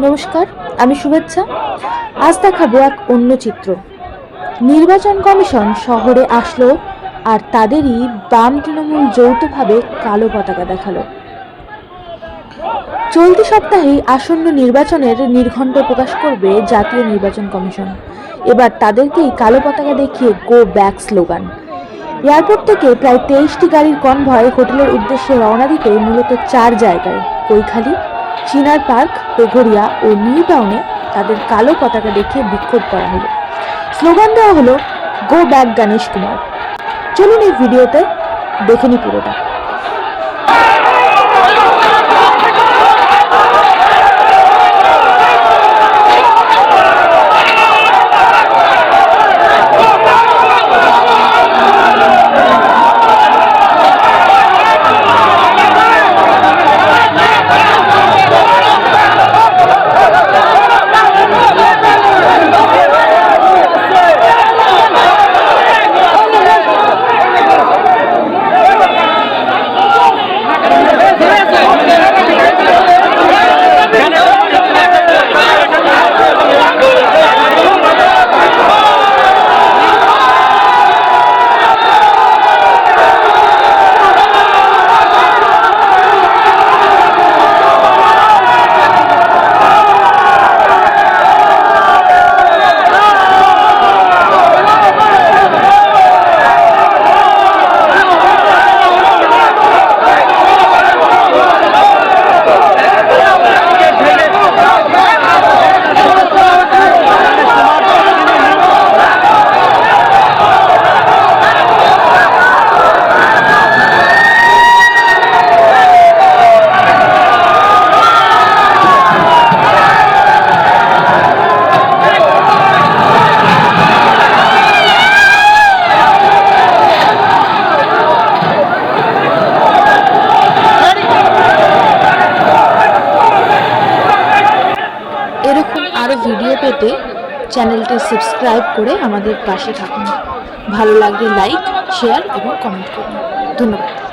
নমস্কার, আমি শুভেচ্ছা। আজ দেখাবো এক অন্য চিত্র। নির্বাচন কমিশন শহরে আসলো আর তাদেরই বাম তৃণমূল যৌথভাবে কালো পতাকা দেখালো। চলতি সপ্তাহেই আসন্ন নির্বাচনের নির্ঘণ্ট প্রকাশ করবে জাতীয় নির্বাচন কমিশন। এবার তাদেরকেই কালো পতাকা দেখিয়ে গো ব্যাক স্লোগান। এয়ারপোর্ট থেকে প্রায় 23টি গাড়ির কনভয় হোটেলের উদ্দেশ্যে রওনা দিতে মূলত 4 জায়গায় কৈখালী, চিনার পার্ক, পেঘরিয়া ও নিউ টাউনে তাদের কালো পতাকা দেখিয়ে বিক্ষোভ করা হলো। স্লোগান দেওয়া হলো গো ব্যাক গণেশ কুমার। চলুন এই ভিডিওতে দেখে নি পুরোটা। এরকম আরও ভিডিও পেতে চ্যানেলটি সাবস্ক্রাইব করে আমাদের পাশে থাকুন। ভালো লাগলে লাইক, শেয়ার এবং কমেন্ট করুন। ধন্যবাদ।